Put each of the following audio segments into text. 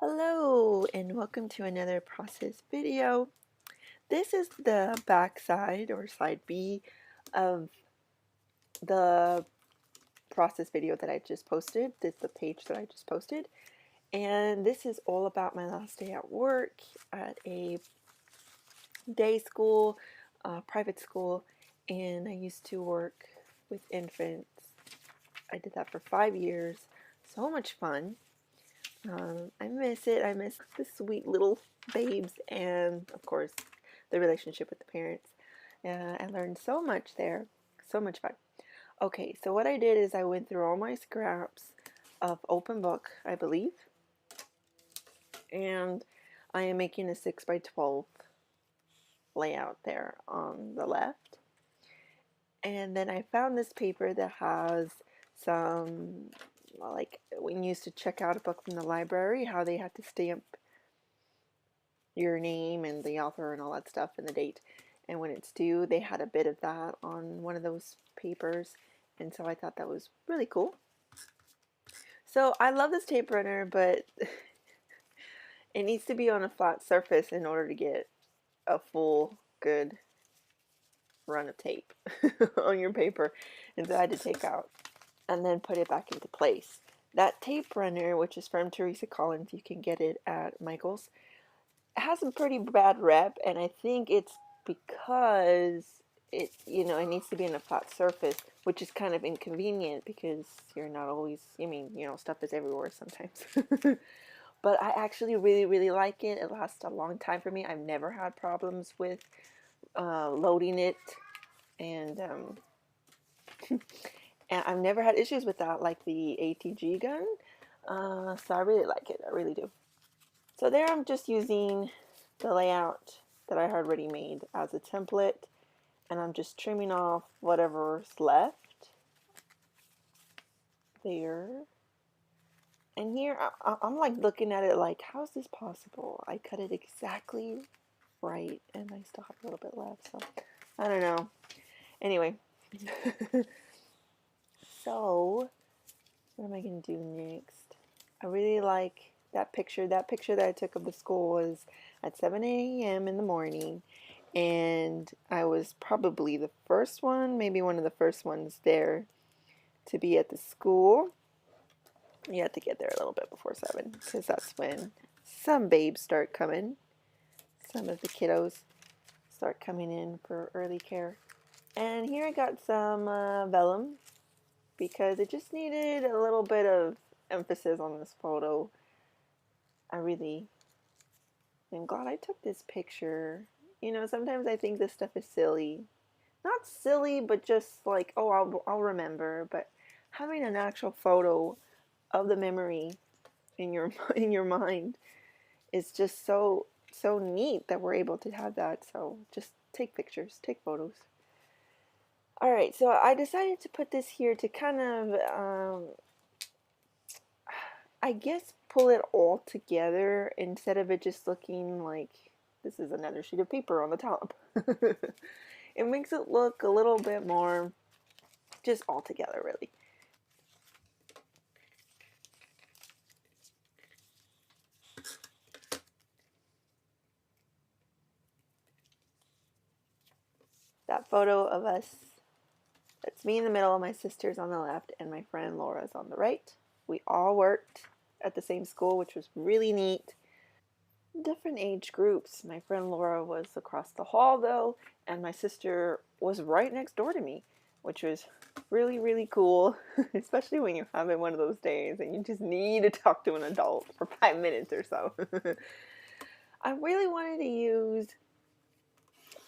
Hello and welcome to another process video. This is the back side or side B of the process video that I just posted. This is the page that I just posted. And this is all about my last day at work at a day school, private school, and I used to work with infants. I did that for 5 years. So much fun. I miss it. I miss the sweet little babes and, of course, the relationship with the parents. I learned so much there. So much fun. Okay, so what I did is I went through all my scraps of open book, I believe, and I am making a 6 by 12 layout there on the left. And then I found this paper that has some, like when you used to check out a book from the library, how they had to stamp your name and the author and all that stuff and the date and when it's due. They had a bit of that on one of those papers, and so I thought that was really cool. So I love this tape runner, but it needs to be on a flat surface in order to get a full good run of tape on your paper, and so I had to take out and then put it back into place. That tape runner, which is from Teresa Collins, you can get it at Michael's, has a pretty bad rep, and I think it's because it needs to be on a flat surface, which is kind of inconvenient because you're not always, stuff is everywhere sometimes. But I actually really, really like it. It lasts a long time for me. I've never had problems with loading it, and and I've never had issues with that, like the ATG gun. So I really like it. I really do. So there I'm just using the layout that I had already made as a template, and I'm just trimming off whatever's left there. And here I'm like looking at it like, how is this possible? I cut it exactly right and I still have a little bit left, so I don't know. Anyway, so what am I going to do next? I really like that picture. That picture that I took of the school was at 7 a.m. in the morning, and I was probably the first one, maybe one of the first ones there to be at the school. You have to get there a little bit before 7 because that's when some babes start coming. Some of the kiddos start coming in for early care. And here I got some vellum because it just needed a little bit of emphasis on this photo. I really am glad I took this picture. Sometimes I think this stuff is silly. Not silly, but just like, oh, I'll remember. But having an actual photo of the memory in your in your mind is just so neat that we're able to have that. So just take pictures, take photos. All right, so I decided to put this here to kind of I guess pull it all together instead of it just looking like this is another sheet of paper on the top. It makes it look a little bit more just all together, really. That photo of us, that's me in the middle, my sister's on the left, and my friend Laura's on the right. We all worked at the same school, which was really neat. Different age groups. My friend Laura was across the hall though, and my sister was right next door to me, which was really, really cool, especially when you're having one of those days and you just need to talk to an adult for 5 minutes or so. I really wanted to use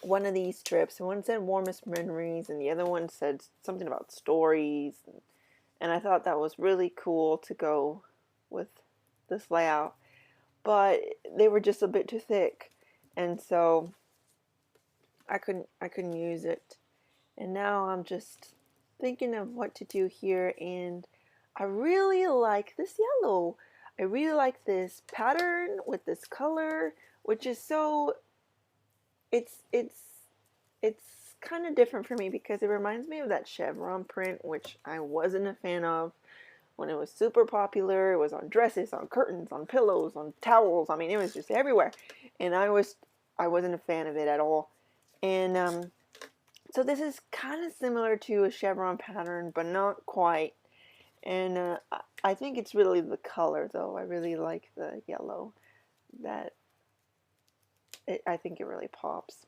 one of these strips, and one said warmest memories, and the other one said something about stories, and I thought that was really cool to go with this layout, but they were just a bit too thick, and so I couldn't use it. And now I'm just thinking of what to do here, and I really like this yellow. I really like this pattern with this color, which is so it's kind of different for me because it reminds me of that chevron print, which I wasn't a fan of when it was super popular. It was on dresses, on curtains, on pillows, on towels. I mean, it was just everywhere. And I wasn't a fan of it at all. And so this is kind of similar to a chevron pattern, but not quite. And I think it's really the color, though. I really like the yellow. That I think it really pops.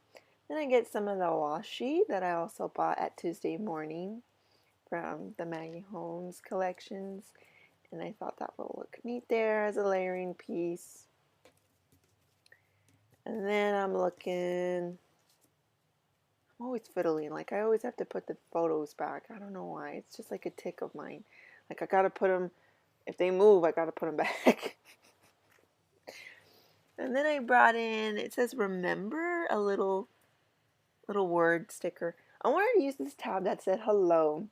Then I get some of the washi that I also bought at Tuesday Morning from the Maggie Holmes collections. And I thought that will look neat there as a layering piece. And then I'm always fiddling. Like, I always have to put the photos back. I don't know why. It's just like a tick of mine. Like, I gotta put them, if they move, I gotta put them back. And then I brought in, it says remember, a little word sticker. I wanted to use this tab that said hello,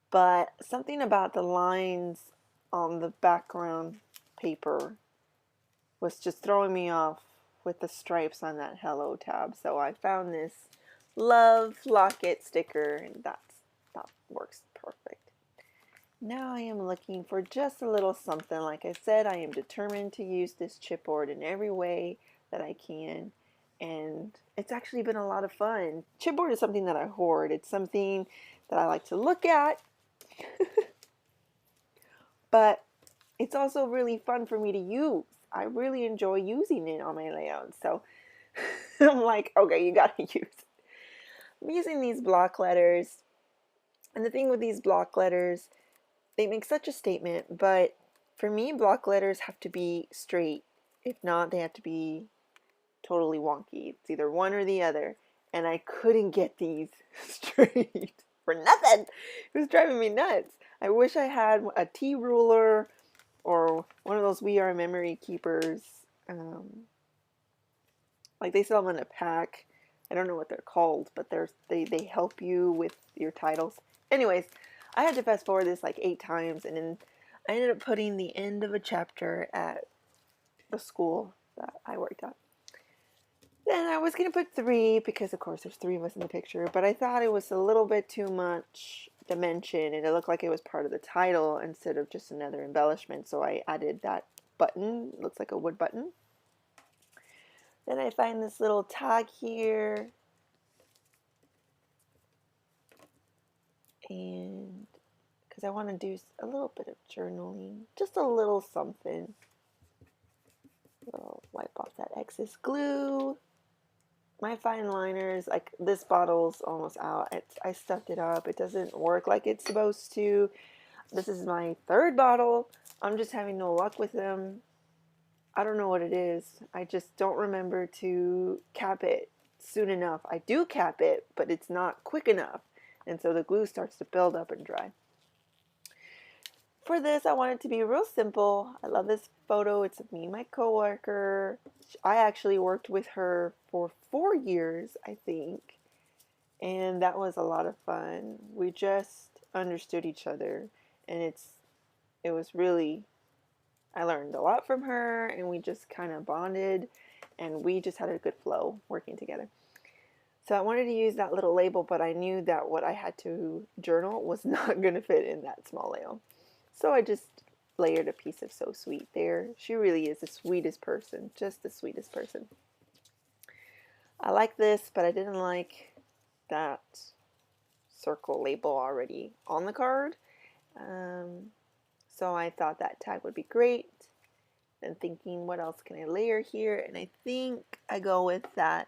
but something about the lines on the background paper was just throwing me off with the stripes on that hello tab. So I found this love locket sticker, and that works perfect. Now I am looking for just a little something. Like I said, I am determined to use this chipboard in every way that I can, and it's actually been a lot of fun. Chipboard is something that I hoard. It's something that I like to look at, but it's also really fun for me to use. I really enjoy using it on my layouts, so I'm like, okay, you gotta use it. I'm using these block letters, and the thing with these block letters, they make such a statement, but for me, block letters have to be straight. If not, they have to be totally wonky. It's either one or the other. And I couldn't get these straight for nothing. It was driving me nuts. I wish I had a T ruler or one of those We Are Memory Keepers. Like, they sell them in a pack. I don't know what they're called, but they help you with your titles. Anyways, I had to fast forward this like 8 times, and then I ended up putting the end of a chapter at the school that I worked at. Then I was going to put 3 because, of course, there's 3 of us in the picture, but I thought it was a little bit too much dimension, and it looked like it was part of the title instead of just another embellishment, so I added that button. It looks like a wood button. Then I find this little tag here, and because I want to do a little bit of journaling, just a little something. I'll wipe off that excess glue. My fine liners, like this bottle's almost out. I stuffed it up. It doesn't work like it's supposed to. This is my 3rd bottle. I'm just having no luck with them. I don't know what it is. I just don't remember to cap it soon enough. I do cap it, but it's not quick enough. And so the glue starts to build up and dry. For this, I want it to be real simple. I love this photo. It's of me and my coworker. I actually worked with her for 4 years, I think. And that was a lot of fun. We just understood each other. And it was really, I learned a lot from her, and we just kind of bonded, and we just had a good flow working together. So I wanted to use that little label, but I knew that what I had to journal was not going to fit in that small label. So I just layered a piece of So Sweet there. She really is the sweetest person, just the sweetest person. I like this, but I didn't like that circle label already on the card. So I thought that tag would be great. And thinking, what else can I layer here? And I think I go with that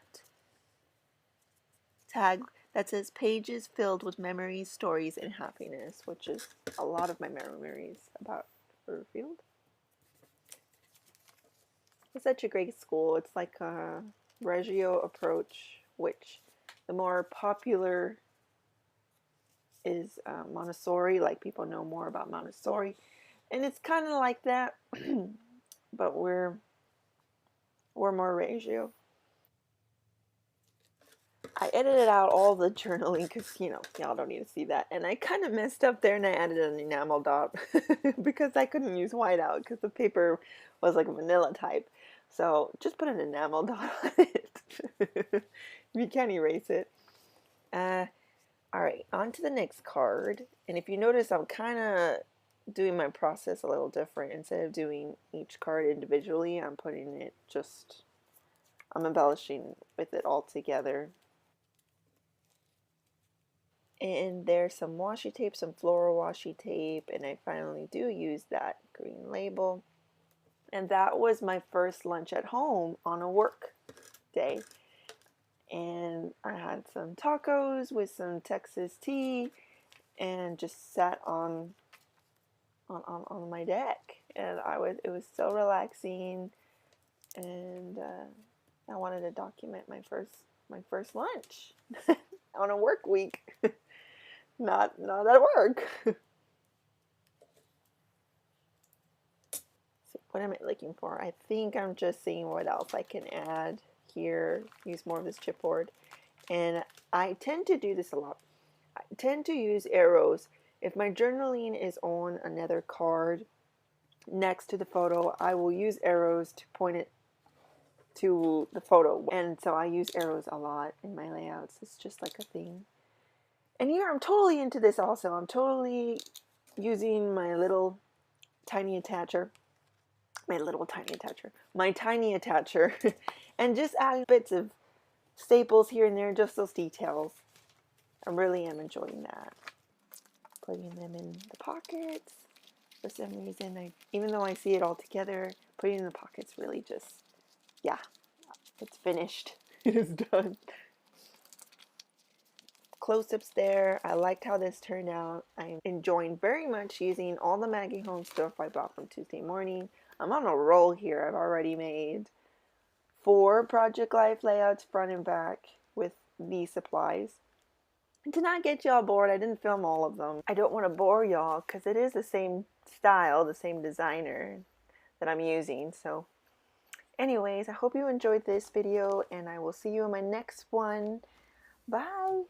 tag that says pages filled with memories, stories, and happiness, which is a lot of my memories about Fairfield. It's such a great school. It's like a Reggio approach, which the more popular is Montessori, like people know more about Montessori. And it's kind of like that, but we're more Reggio. I edited out all the journaling because, y'all don't need to see that. And I kind of messed up there, and I added an enamel dot because I couldn't use whiteout because the paper was like vanilla type. So just put an enamel dot on it. You can't erase it. All right, on to the next card. And if you notice, I'm kind of doing my process a little different. Instead of doing each card individually, I'm putting it just, I'm embellishing with it all together. And there's some washi tape, some floral washi tape, and I finally do use that green label. And that was my first lunch at home on a work day. And I had some tacos with some Texas tea and just sat on my deck. And it was so relaxing, and I wanted to document my first lunch on a work week. Not at work. So what am I looking for? I think I'm just seeing what else I can add here. Use more of this chipboard. And I tend to do this a lot. I tend to use arrows. If my journaling is on another card next to the photo, I will use arrows to point it to the photo. And so I use arrows a lot in my layouts. It's just like a thing. And here I'm totally into this also. I'm totally using my little tiny attacher. My tiny attacher. And just adding bits of staples here and there, just those details. I really am enjoying that. Putting them in the pockets. For some reason, even though I see it all together, putting it in the pockets really just, yeah, it's finished. It is done. Close-ups there. I liked how this turned out. I'm enjoying very much using all the Maggie Holmes stuff I bought from Tuesday Morning. I'm on a roll here. I've already made 4 Project Life layouts front and back with these supplies. And to not get y'all bored, I didn't film all of them. I don't want to bore y'all because it is the same style, the same designer that I'm using. So anyways, I hope you enjoyed this video, and I will see you in my next one. Bye!